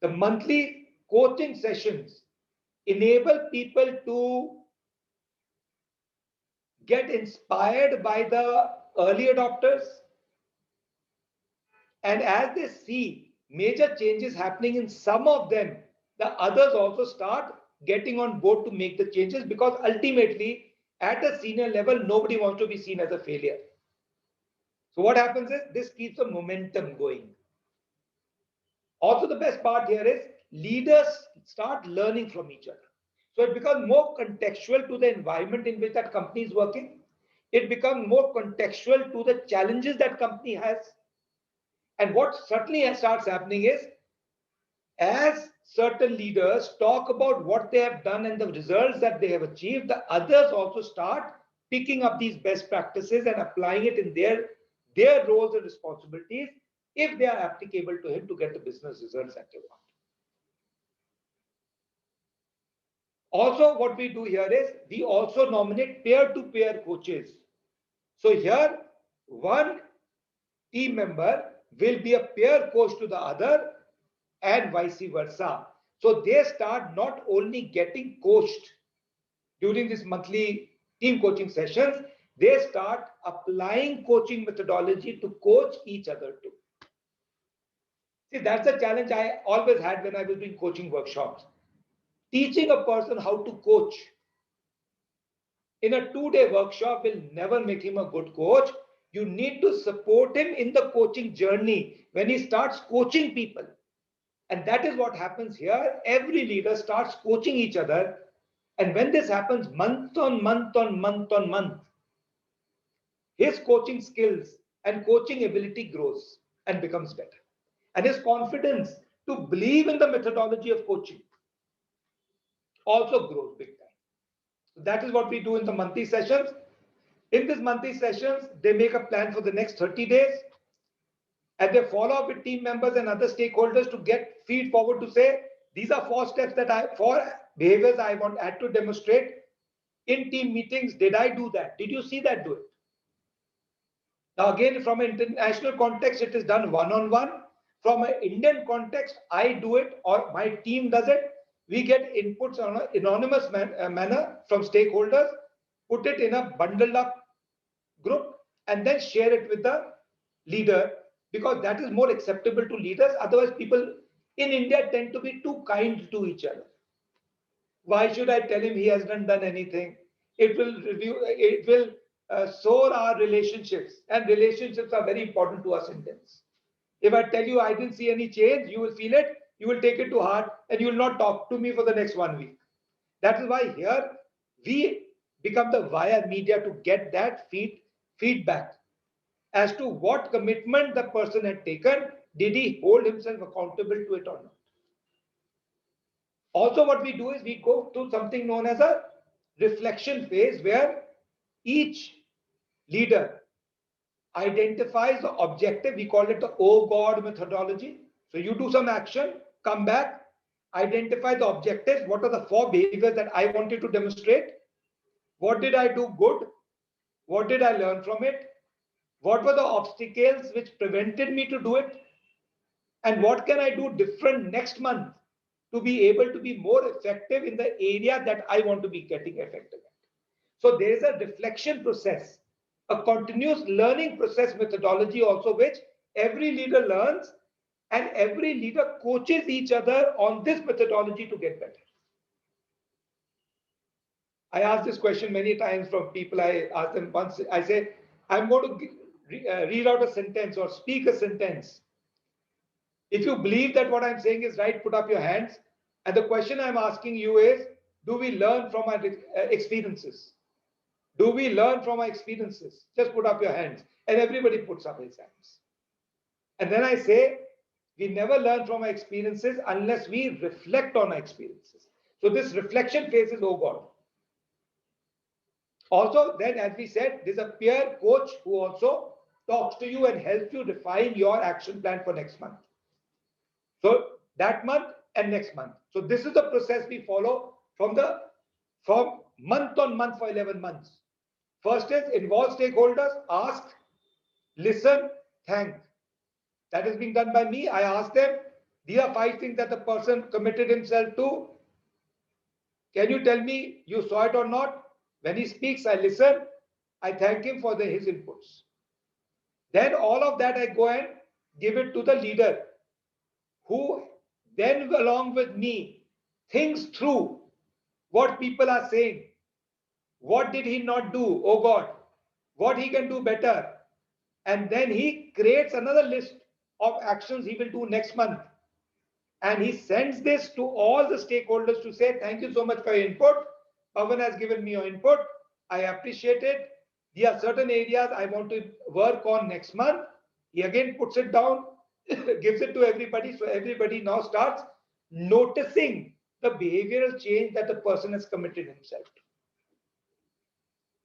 The monthly coaching sessions enable people to get inspired by the early adopters. And as they see major changes happening in some of them, the others also start getting on board to make the changes, because ultimately at a senior level, nobody wants to be seen as a failure. So what happens is this keeps the momentum going. Also, the best part here is leaders start learning from each other. So it becomes more contextual to the environment in which that company is working. It becomes more contextual to the challenges that company has. And what certainly starts happening is, as certain leaders talk about what they have done and the results that they have achieved, the others also start picking up these best practices and applying it in their roles and responsibilities, if they are applicable to him to get the business results that they want. Also, what we do here is we also nominate peer-to-peer coaches. So here, one team member will be a peer coach to the other and vice versa. So they start not only getting coached during this monthly team coaching sessions, they start applying coaching methodology to coach each other too. See, that's the challenge I always had when I was doing coaching workshops. Teaching a person how to coach in a 2-day workshop will never make him a good coach. You need to support him in the coaching journey when he starts coaching people. And that is what happens here. Every leader starts coaching each other. And when this happens month on month on month on month, his coaching skills and coaching ability grows and becomes better. And his confidence to believe in the methodology of coaching also grows big time. So that is what we do in the monthly sessions. In these monthly sessions, they make a plan for the next 30 days and they follow up with team members and other stakeholders to get feed forward to say, these are 4 steps that four behaviors I had to demonstrate in team meetings. Did I do that? Did you see that do it? Now, again, from an international context, it is done one-on-one. From an Indian context, I do it or my team does it. We get inputs on an anonymous manner from stakeholders, put it in a bundled up group, and then share it with the leader because that is more acceptable to leaders. Otherwise, people in India tend to be too kind to each other. Why should I tell him he hasn't done anything? It will soar our relationships, and relationships are very important to us Indians. If I tell you I didn't see any change, you will feel it, you will take it to heart, and you will not talk to me for the next 1 week. That is why here we become the via media to get that feedback as to what commitment the person had taken. Did he hold himself accountable to it or not? Also, what we do is we go through something known as a reflection phase where each leader identifies the objective. We call it the O God methodology. So you do some action, come back, identify the objectives. What are the 4 behaviors that I wanted to demonstrate? What did I do good? What did I learn from it? What were the obstacles which prevented me to do it? And what can I do different next month to be able to be more effective in the area that I want to be getting effective at? So there is a reflection process, a continuous learning process methodology also, which every leader learns and every leader coaches each other on this methodology to get better. I ask this question many times from people. I ask them once, I say, I'm going to read out a sentence or speak a sentence. If you believe that what I'm saying is right, put up your hands. And the question I'm asking you is, do we learn from our experiences? Do we learn from our experiences? Just put up your hands. And everybody puts up his hands. And then I say, we never learn from our experiences unless we reflect on our experiences. So this reflection phase is, oh God. Also, then as we said, there's a peer coach who also talks to you and helps you refine your action plan for next month. So that month and next month. So this is the process we follow from month on month for 11 months. First is involve stakeholders, ask, listen, thank. That is being done by me. I ask them, these are 5 things that the person committed himself to. Can you tell me you saw it or not? When he speaks, I listen. I thank him for his inputs. Then all of that I go and give it to the leader, who then along with me thinks through what people are saying. What did he not do? Oh God, what he can do better. And then he creates another list of actions he will do next month. And he sends this to all the stakeholders to say, thank you so much for your input. Pawan has given me your input. I appreciate it. There are certain areas I want to work on next month. He again puts it down, gives it to everybody. So everybody now starts noticing the behavioral change that the person has committed himself to.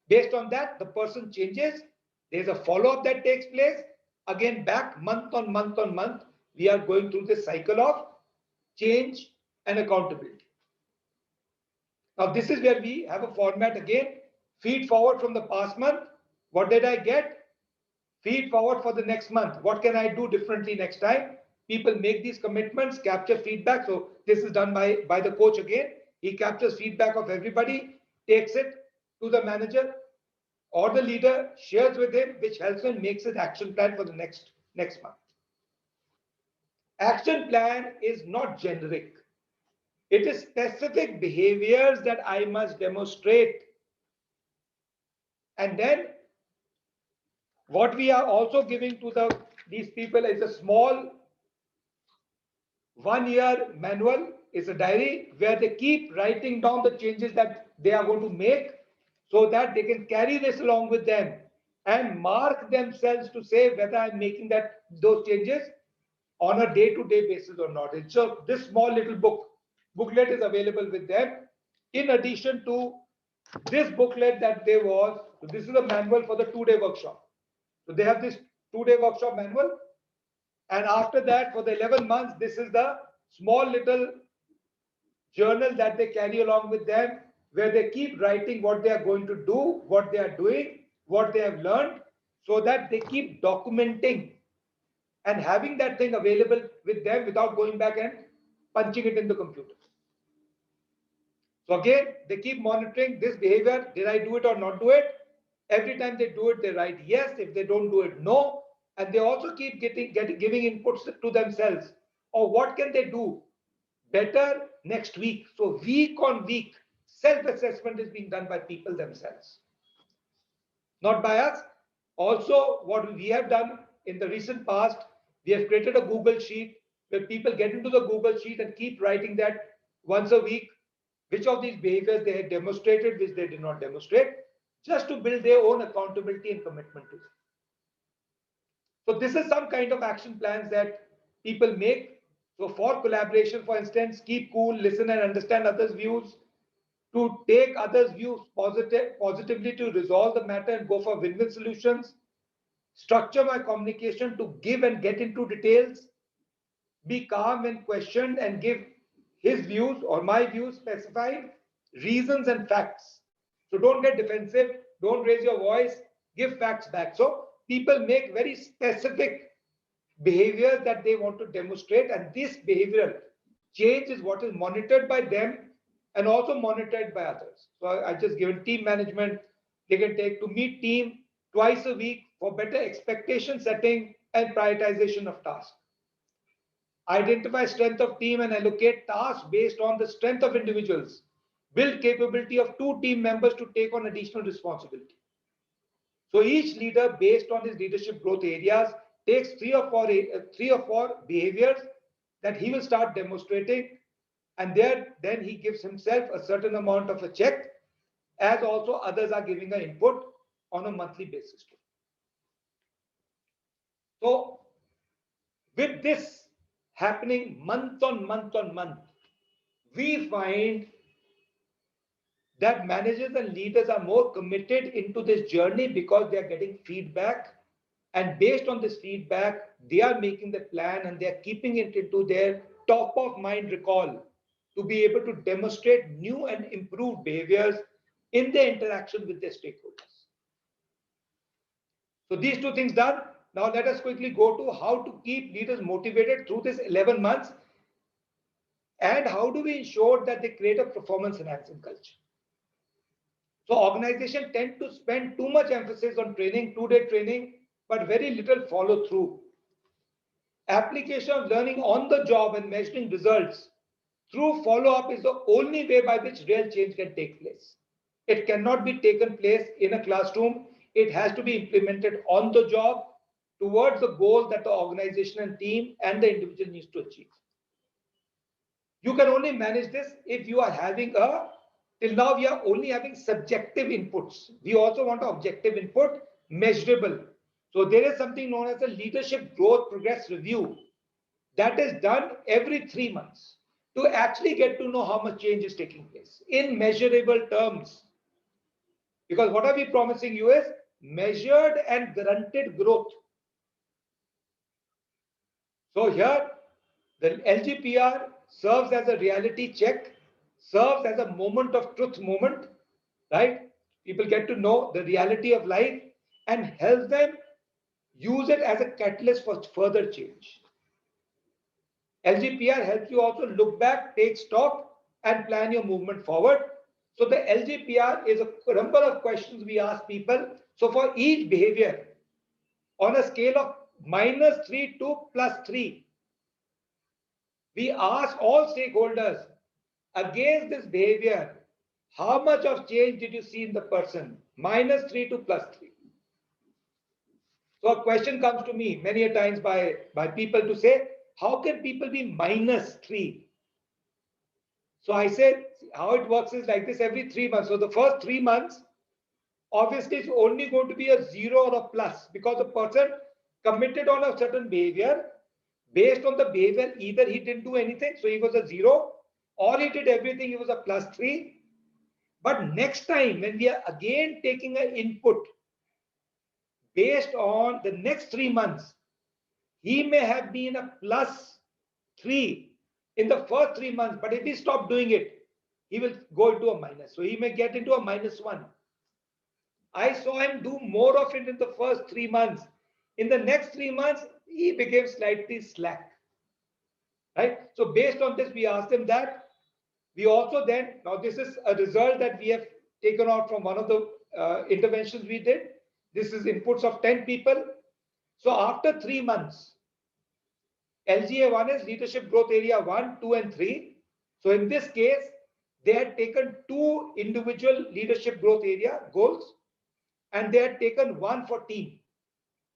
Based on that, the person changes. There's a follow-up that takes place. Again, back month on month on month, we are going through this cycle of change and accountability. Now, this is where we have a format again. Feed forward from the past month. What did I get? Feed forward for the next month. What can I do differently next time? People make these commitments, capture feedback. So this is done by the coach again. He captures feedback of everybody, takes it to the manager or the leader, shares with him, which helps him makes his action plan for the next month. Action plan is not generic. It is specific behaviors that I must demonstrate And then what we are also giving to these people is a small 1-year manual, is a diary where they keep writing down the changes that they are going to make, so that they can carry this along with them and mark themselves to say whether I'm making those changes on a day-to-day basis or not. And so this small little booklet is available with them. In addition to this booklet that there was, so this is a manual for the 2-day workshop. So they have this 2-day workshop manual. And after that, for the 11 months, this is the small little journal that they carry along with them, where they keep writing what they are going to do, what they are doing, what they have learned, so that they keep documenting and having that thing available with them without going back and punching it in the computer. So again, they keep monitoring this behavior. Did I do it or not do it? Every time they do it, they write yes. If they don't do it, no. And they also keep giving inputs to themselves. Or what can they do better next week? So week on week, self-assessment is being done by people themselves, not by us. Also, what we have done in the recent past, we have created a Google Sheet where people get into the Google Sheet and keep writing that once a week, which of these behaviors they had demonstrated, which they did not demonstrate, just to build their own accountability and commitment to it. So this is some kind of action plans that people make. So for collaboration, for instance, keep cool, listen and understand others' views, to take others' views positively to resolve the matter and go for win-win solutions, structure my communication to give and get into details, be calm when questioned and give his views or my views, specified reasons and facts. So don't get defensive, don't raise your voice, give facts back. So people make very specific behaviors that they want to demonstrate, and this behavioral change is what is monitored by them and also monitored by others. So I just given team management, they can take to meet team twice a week for better expectation setting and prioritization of tasks. Identify strength of team and allocate tasks based on the strength of individuals. Build capability of 2 team members to take on additional responsibility. So each leader, based on his leadership growth areas, takes 3 or 4 behaviors that he will start demonstrating, and then he gives himself a certain amount of a check, as also others are giving an input on a monthly basis. So with this happening month on month on month, we find that managers and leaders are more committed into this journey because they are getting feedback, and based on this feedback they are making the plan and they are keeping it into their top of mind recall to be able to demonstrate new and improved behaviors in their interaction with their stakeholders. So these 2 things done. Now let us quickly go to how to keep leaders motivated through this 11 months, and how do we ensure that they create a performance enhancing culture. So organizations tend to spend too much emphasis on training, 2-day training, but very little follow through. Application of learning on the job and measuring results through follow up is the only way by which real change can take place. It cannot be taken place in a classroom. It has to be implemented on the job towards the goal that the organization and team and the individual needs to achieve. You can only manage this if you are having till now we are only having subjective inputs. We also want an objective input, measurable. So there is something known as a leadership growth progress review that is done every 3 months to actually get to know how much change is taking place in measurable terms. Because what are we promising you is measured and guaranteed growth. So here the LGPR serves as a reality check, serves as a moment of truth moment, right? People get to know the reality of life and help them use it as a catalyst for further change. LGPR helps you also look back, take stock, and plan your movement forward. So the LGPR is a number of questions we ask people. So for each behavior, on a scale of -3 to +3, we ask all stakeholders, against this behavior, how much of change did you see in the person? -3 to +3. So a question comes to me many a times by people to say, how can people be -3? So I said, how it works is like this every 3 months. So the first 3 months, obviously it's only going to be a 0 or a plus because the person committed on a certain behavior. Based on the behavior, either he didn't do anything, so he was a 0, or he did everything, he was a +3. But next time, when we are again taking an input based on the next 3 months, he may have been a +3 in the first 3 months, but if he stopped doing it, he will go into a minus. So he may get into a -1. I saw him do more of it in the first 3 months. In the next 3 months, he became slightly slack. Right? So based on this, we asked him that. We also then, now this is a result that we have taken out from one of the interventions we did. This is inputs of 10 people. So after 3 months, LGA1 is leadership growth area 1, 2, and 3. So in this case, they had taken 2 individual leadership growth area goals and they had taken 1 for team.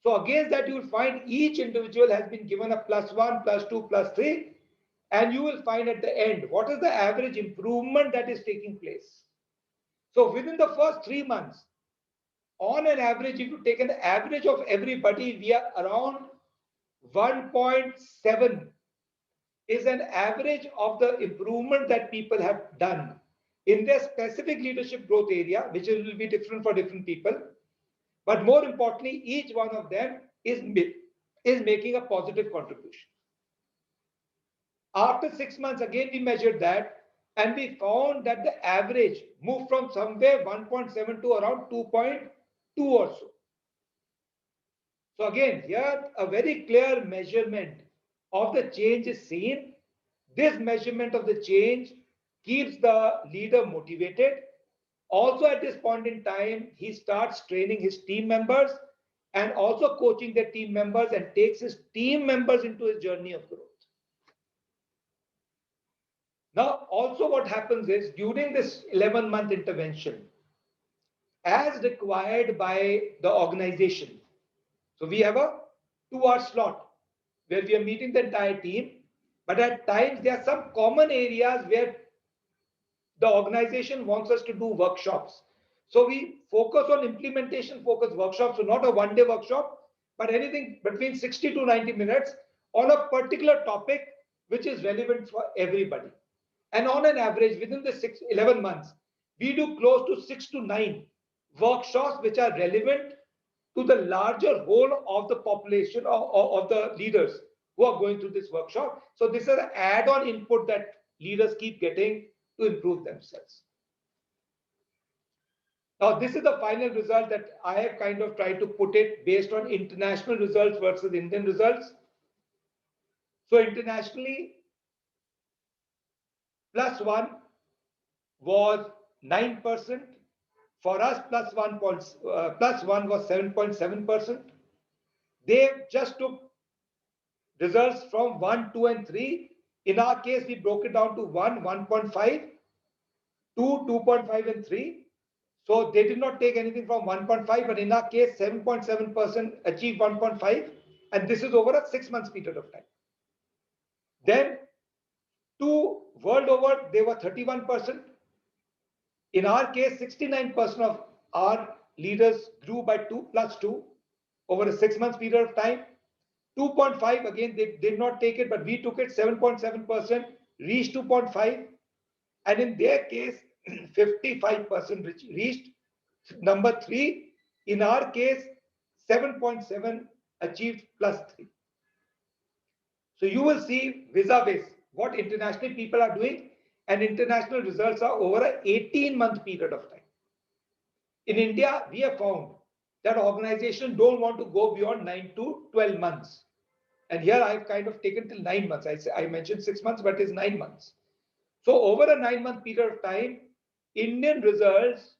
So against that, you will find each individual has been given a +1, +2, +3, and you will find at the end what is the average improvement that is taking place. So within the first 3 months, on an average, if you take an average of everybody, we are around 1.7 is an average of the improvement that people have done in their specific leadership growth area, which will be different for different people. But more importantly, each one of them is making a positive contribution. After 6 months, again, we measured that and we found that the average moved from somewhere 1.7 to around 2.2 or so. So again, here a very clear measurement of the change is seen. This measurement of the change keeps the leader motivated. Also at this point in time, he starts training his team members and also coaching the team members and takes his team members into his journey of growth. Now, also what happens is during this 11-month intervention, as required by the organization, so we have a 2-hour slot where we are meeting the entire team, but at times there are some common areas where the organization wants us to do workshops. So we focus on implementation focused workshops, so not a one-day workshop, but anything between 60 to 90 minutes on a particular topic which is relevant for everybody. And on an average, within the 11 months, we do close to 6 to 9 workshops which are relevant to the larger whole of the population of the leaders who are going through this workshop. So this is an add-on input that leaders keep getting to improve themselves. Now, this is the final result that I have kind of tried to put it based on international results versus Indian results. So internationally, +1 was 9%. For us, +1 was 7.7%. They just took results from 1, 2, and 3. In our case, we broke it down to 1, 1.5, 2, 2.5, and 3. So they did not take anything from 1.5, but in our case, 7.7% achieved 1.5, and this is over a 6 months period of time. Then, world over, they were 31%. In our case, 69% of our leaders grew by 2 plus 2 over a 6 months period of time. 2.5, again, they did not take it, but we took it. 7.7% reached 2.5. And in their case, 55% reached number 3. In our case, 7.7 achieved +3. So you will see vis-a-vis what international people are doing, and international results are over an 18-month period of time. In India, we have found that organizations don't want to go beyond 9 to 12 months. And here I've kind of taken till 9 months. I mentioned 6 months, but it's 9 months. So over a 9-month period of time, Indian results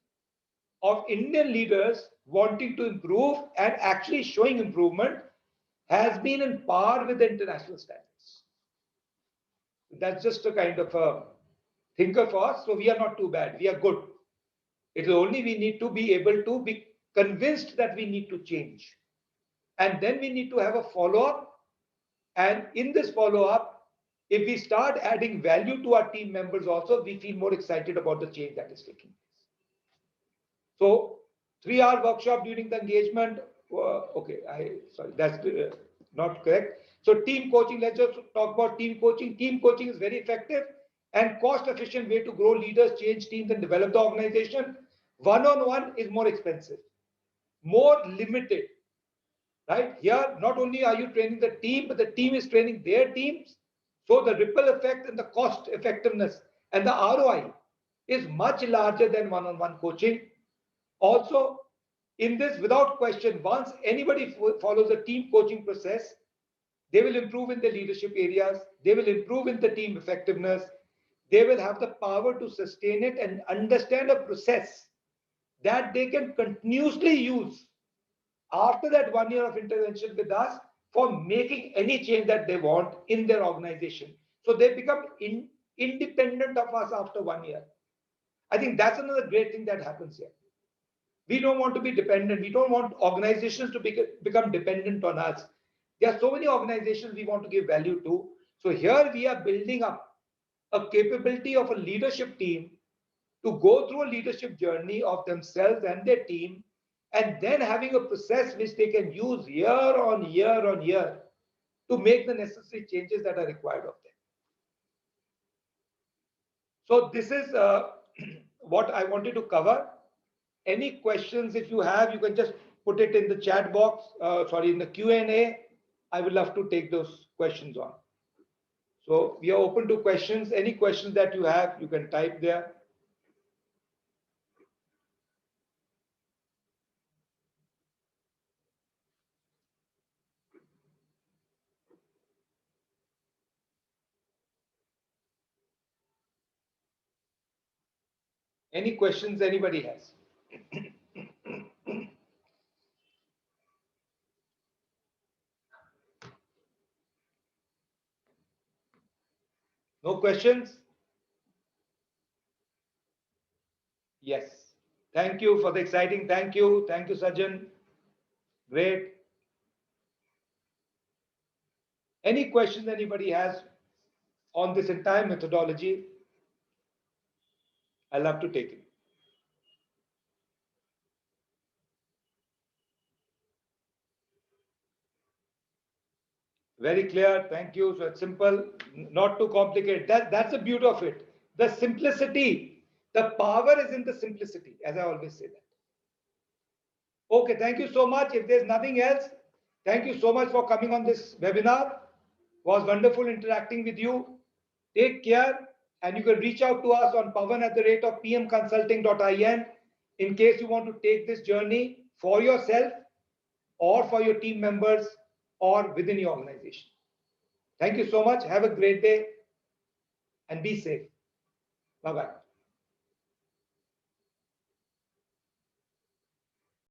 of Indian leaders wanting to improve and actually showing improvement has been in par with the international standards. That's just a kind of a thinker for us, so we are not too bad. We are good. It is only we need to be able to be convinced that we need to change. And then we need to have a follow-up. And in this follow-up, if we start adding value to our team members also, we feel more excited about the change that is taking place. So 3-hour workshop during the engagement. Sorry, that's not correct. So team coaching, let's just talk about team coaching. Team coaching is very effective and cost-efficient way to grow leaders, change teams, and develop the organization. One-on-one is more expensive, more limited, right? Here, not only are you training the team, but the team is training their teams. So the ripple effect and the cost effectiveness and the ROI is much larger than one-on-one coaching. Also, in this, without question, once anybody follows the team coaching process, they will improve in the leadership areas, they will improve in the team effectiveness, they will have the power to sustain it and understand a process that they can continuously use after that 1 year of intervention with us for making any change that they want in their organization. So they become independent of us after 1 year. I think that's another great thing that happens here. We don't want to be dependent. We don't want organizations to become dependent on us. There are so many organizations we want to give value to. So here we are building up a capability of a leadership team to go through a leadership journey of themselves and their team, and then having a process which they can use year on year on year to make the necessary changes that are required of them. So this is what I wanted to cover. Any questions, if you have, you can just put it in the chat box, in the Q&A. I would love to take those questions on. So we are open to questions. Any questions that you have, you can type there. Any questions anybody has? No questions? Yes. Thank you for the exciting. Thank you. Thank you, Sajjan. Great. Any questions anybody has on this entire methodology? I'd love to take it. Very clear. Thank you. So it's simple, not too complicated. That's the beauty of it. The simplicity, the power is in the simplicity, as I always say that. Okay, thank you so much. If there's nothing else, thank you so much for coming on this webinar. It was wonderful interacting with you. Take care, and you can reach out to us on pawan@pmconsulting.in in case you want to take this journey for yourself or for your team members or within your organization. Thank you so much. Have a great day and be safe. Bye-bye.